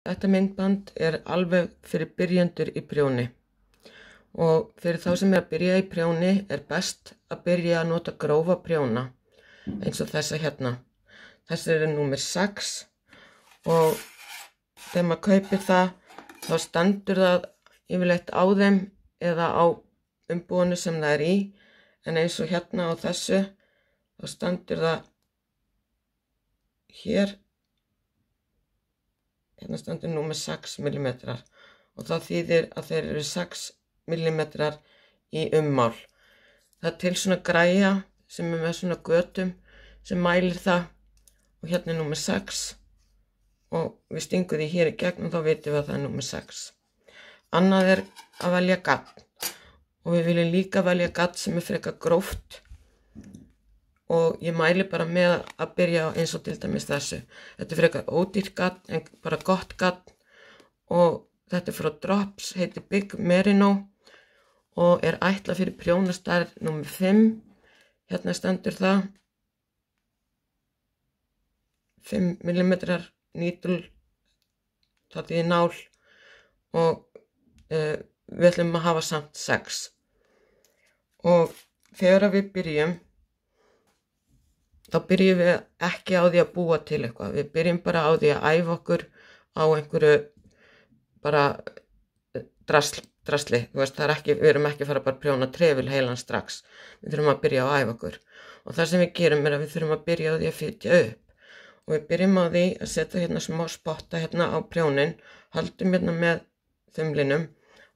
Þetta myndband alveg fyrir byrjendur í prjóni og fyrir þá sem að byrja í prjóni best að byrja að nota grófa prjóna eins og þessa hérna. Þessi númer 6 og þegar maður kaupir það þá stendur það yfirleitt á þeim eða á umbúinu sem það í, en eins og hérna á þessu þá stendur það hér. Hérna stendur númer 6 mm og það þýðir að þeir eru 6 mm í ummál. Það til svona græja sem með svona götum sem mælir það og hérna númer 6 og við stingum því hér í gegn og þá vitum við að það númer 6. Annað að velja gadd og við viljum líka velja gadd sem frekar gróft og ég mæli bara með að byrja eins og til dæmis þessu. Þetta frekar ódýrt gadd en bara gott gadd og þetta frá Drops, heitir Big Merino og ætlað fyrir prjónastærð númer 5. Hérna stendur það 5 mm nýtul, það þýðir nál og við ætlum að hafa samt 6. Og þegar við byrjum þá byrjum við ekki á því að búa til eitthvað. Við byrjum bara á því að æfa okkur á einhverju bara drasli. Við erum ekki að fara bara að prjóna trefil heilan strax. Við þurfum að byrja á að æfa okkur. Og það sem við gerum að við þurfum að byrja á því að fitja upp. Og við byrjum á því að setja hérna smá spotta hérna á prjónin, haldum hérna með þumlinum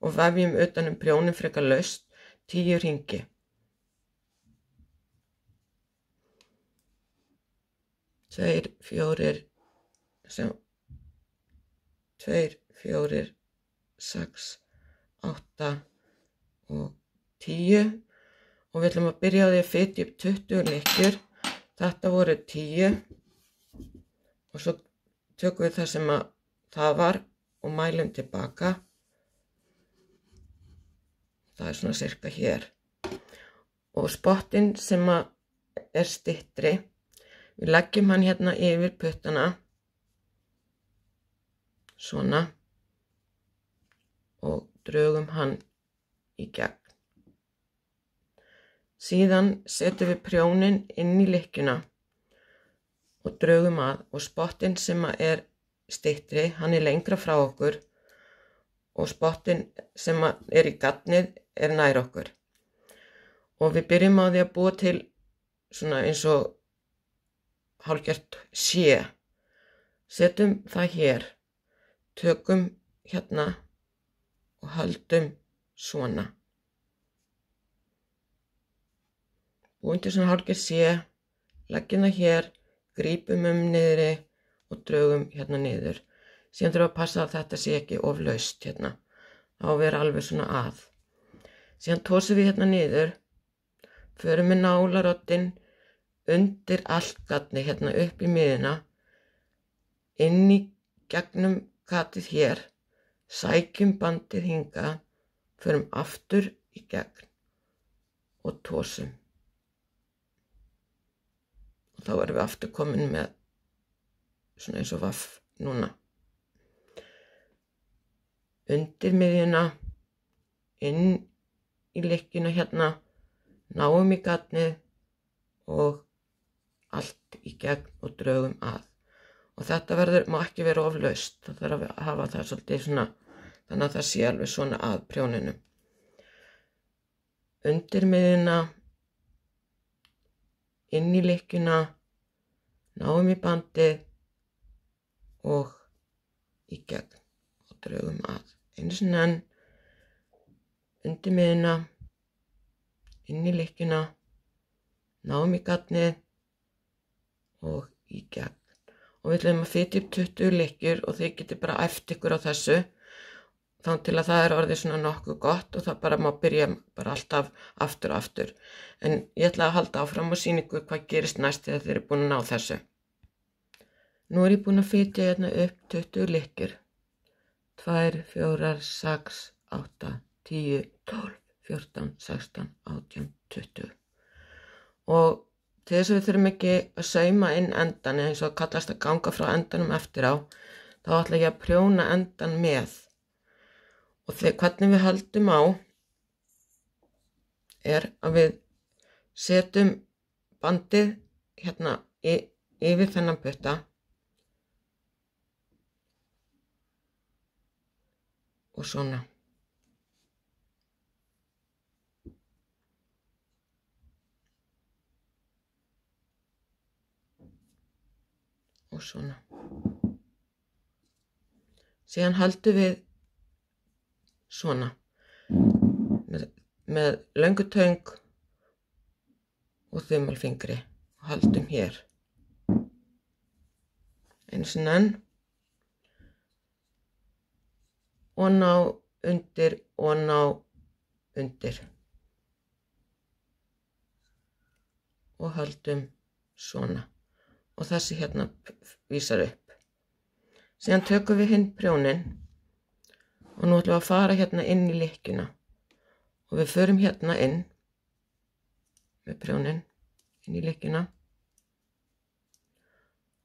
og vefjum utan prjónin frekar laust 10 hringi. 2, 4, 6, 8 og 10 og við ætlum að byrja á því að fitja upp 20 lykkjur. Þetta voru 10 og svo tökum við það sem það var og mælum tilbaka. Það svona cirka hér. Og spottinn sem styttri, við leggjum hann hérna yfir puttana, svona, og drögum hann í gegn. Síðan setjum við prjónin inn í lykkjuna og drögum að og spottinn sem styttri, hann lengra frá okkur og spottinn sem í gaddnið nær okkur. Og við byrjum á því að búa til svona eins og hálfgert sé. Setjum það hér, tökum hérna og höldum svona. Búum til svona hálfgert sé, leggjum það hér, grípum niðri og drögum hérna niður. Síðan þurfum að passa að þetta sé ekki of laust hérna. Það á að vera alveg svona að. Síðan tósum við hérna niður, förum með nálaroddinn undir allt gatni hérna upp í miðuna, inn í gegnum gatið hér, sækjum bandið hingað, förum aftur í gegn og tósum. Og þá erum við aftur komin með svona eins og vaff núna. Undir miðjuna, inn í lykkjuna hérna, náum í gatnið og allt í gegn og drögum að. Og þetta má ekki vera of laust, það þarf að hafa það svolítið svona, þannig að það sé alveg svona að prjóninu. Undir miðjuna, inn í lykkjuna, náum í bandið og í gegn og drögum að. Einu sinni enn, undir miðjuna, inn í lykkjuna, náum í gatnið og í gegn. Og við ætlum að fitja upp 20 lykkjur og þið getið bara æft ykkur á þessu þá til að það orðið svona nokkuð gott og það bara má byrja bara alltaf aftur og aftur. En ég ætla að halda áfram og sýna ykkur hvað gerist næst þegar þið eru búin að ná þessu. Nú ég búin að fitja hérna upp 20 lykkjur. 2, 4, 6, 8, 10, 12, 14, 16, 18, 20. Og til þess að við þurfum ekki að sauma inn endan eins og kallast að ganga frá endanum eftir á, þá ætla ég að prjóna endan með. Og hvernig við höldum á að við setjum bandið hérna yfir þennan putta og svona. Og svona. Síðan höldum við svona með löngu töng og þumalfingri og höldum hér. Einu sinni enn og ná undir og ná undir og höldum svona og þessi hérna vísar upp. Síðan tökum við hinn prjónin og nú ætlum við að fara hérna inn í lykkjuna og við förum hérna inn með prjónin inn í lykkjuna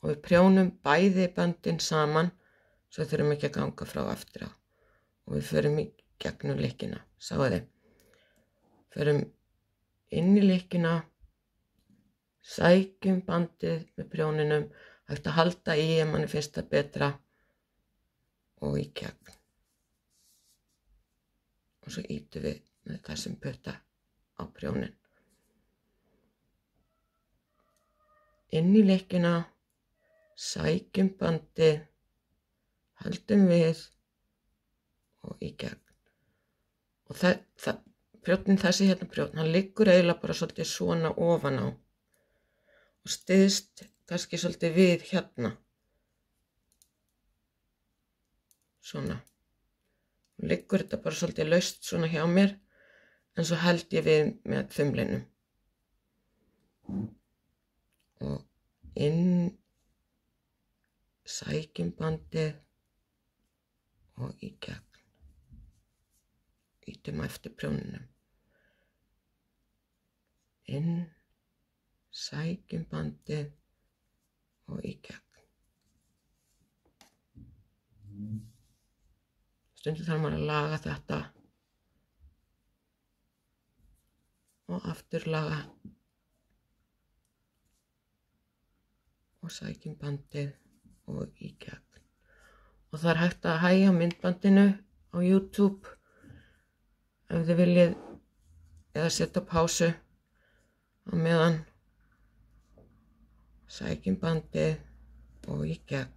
og við prjónum bæði böndin saman svo við þurfum ekki að ganga frá eftir á og við förum í gegnum lykkjuna, sáu þið. Förum inn í lykkjuna, sækjum bandið með prjóninum, hægt að halda í ef manni finnst það betra og í gegn. Og svo ýtum við með þessum putta á prjónin. Inn í lykkjuna, sækjum bandið, höldum við og í gegn. Og þessi hérna prjónn, hann liggur eiginlega bara svolítið svona ofan á og styðst kannski svolítið við hérna. Svona. Liggur þetta bara svolítið laust svona hjá mér en svo held ég við með þumlinum. Og inn, sækjum bandið og í gegn. Ýtum eftir prjóninum. Inn, sækjum bandið og í gegn. Stundum þarf maður að laga þetta og aftur laga og sækjum bandið og í gegn. Og það hægt að hægja myndbandinu á YouTube ef þið viljið eða setja á pásu á meðan. Sækjum bandið og í gegn.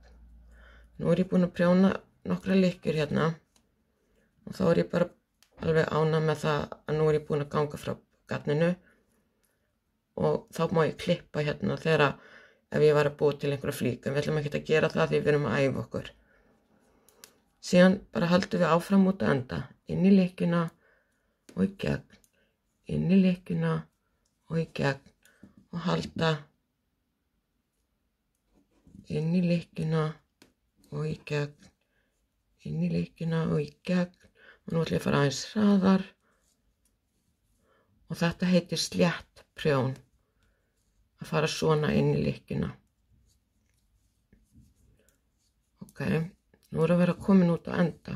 Nú ég búin að prjóna nokkra lykkjur hérna og þá ég bara alveg ánægð með það að nú ég búin að ganga frá gatninu og þá má ég klippa hérna þegar ef ég var að búa til einhverja flík, en við ætlum ekki að gera það því við erum að æfa okkur. Síðan bara haldum við áfram út að enda, inn í lykkjuna og í gegn, inn í lykkjuna og í gegn og halda inn í lykkjuna og í gegn, inn í lykkjuna og í gegn og nú ætlum ég að fara aðeins hraðar og þetta heitir slétt prjón, að fara svona inn í lykkjuna. Ok, nú erum við að vera komin út að enda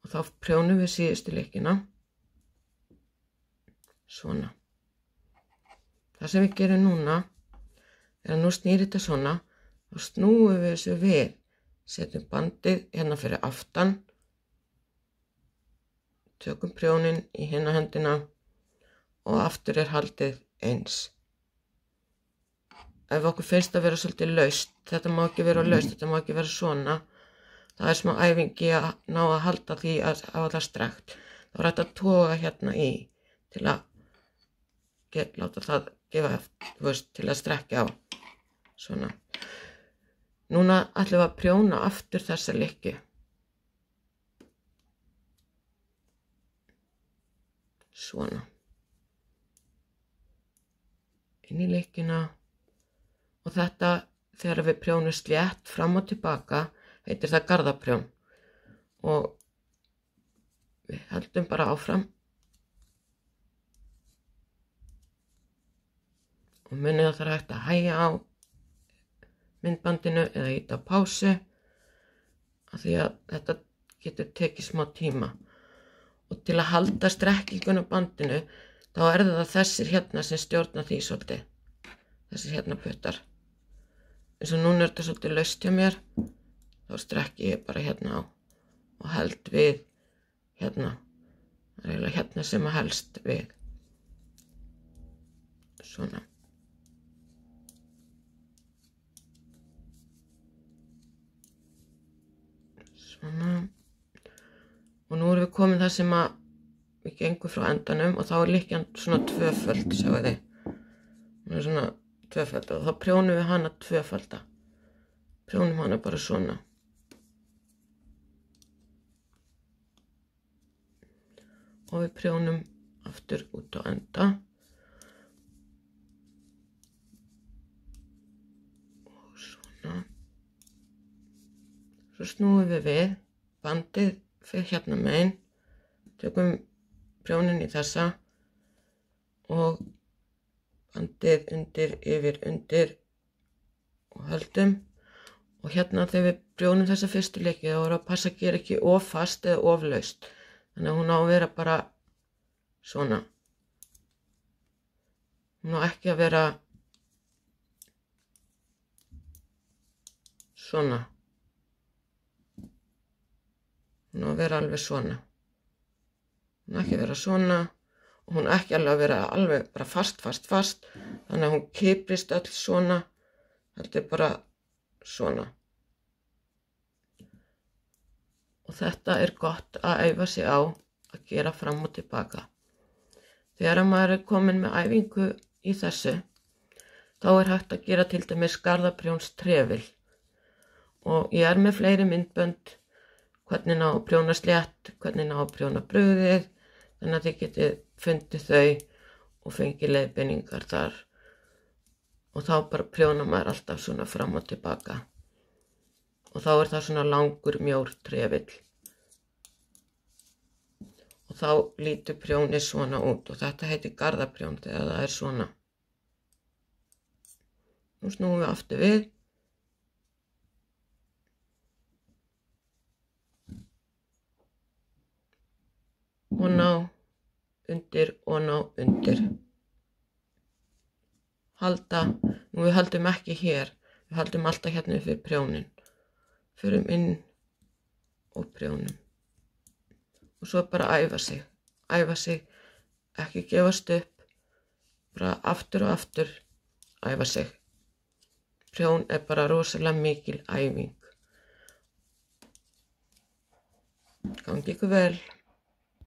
og þá prjónum við síðustu lykkjuna, svona. Það sem við gerum núna er að nú snýr þetta svona og snúum við þessu við, setjum bandið hérna fyrir aftan, tökum prjónin í hina hendina og aftur er haldið eins. Ef okkur finnst að vera svolítið laust, þetta má ekki vera laust, þetta má ekki vera svona, það er smá æfingi að ná að halda því að hafa það strekt. Þá er þetta að toga hérna í til að láta það gefa eftir, til að strekja á, svona. Núna ætlum við að prjóna aftur þessa lykkju. Svona. Inn í lykkjuna og þetta þegar við prjónum slétt fram og tilbaka heitir það garðaprjón og við heldum bara áfram og munið að það er hægt að hægja á myndbandinu eða íta á pásu af því að þetta getur tekið smá tíma. Og til að halda strekkingun á bandinu þá það þessir hérna sem stjórna því svolítið. Þessir hérna puttar. Eins og núna þetta svolítið laust hjá mér, þá strekki ég bara hérna á og held við hérna. Það eiginlega hérna sem að helst við. Svona. Svona. Og nú erum við komin það sem að við gengum frá endanum og þá lykkjan svona tvöföld, sjáu þið. Hún svona tvöföld og þá prjónum við hana tvöfalda. Prjónum hana bara svona. Og við prjónum aftur út á enda. Og svona. Svo snúum við bandið fyrir hérna megin. Tökum prjónin í þessa og bandið undir, yfir, undir og höldum. Og hérna þegar við prjónum þessa fyrstu leki þá að passa að gera ekki of fast eða of laust. Þannig að hún á að vera bara svona. Hún á ekki að vera svona. Hún á að vera alveg svona. Hún á ekki að vera svona og hún á ekki alveg að vera alveg bara fast. Þannig að hún kiprist öll svona. Þetta er bara svona. Og þetta er gott að æfa sig á að gera fram og tilbaka. Þegar maður er komin með æfingu í þessu, þá er hægt að gera til dæmis garðaprjónstrefil. Og ég er með fleiri myndbönd, hvernig ná að prjóna slétt, hvernig ná að prjóna brugðið, þannig að þið getið fundið þau og fengið leiðbeiningar þar. Og þá bara prjóna maður alltaf svona fram og tilbaka. Og þá er það svona langur mjór trefill. Og þá lítur prjónið svona út og þetta heitir garðaprjón þegar það er svona. Nú snúum við aftur við. Og ná undir og ná undir. Halda, nú við höldum ekki hér, við höldum alltaf hérna fyrir prjónin. Förum inn og prjónum. Og svo bara æfa sig, ekki gefast upp, bara aftur og aftur æfa sig. Prjón er bara rosalega mikil æfing. Gangi ykkur vel.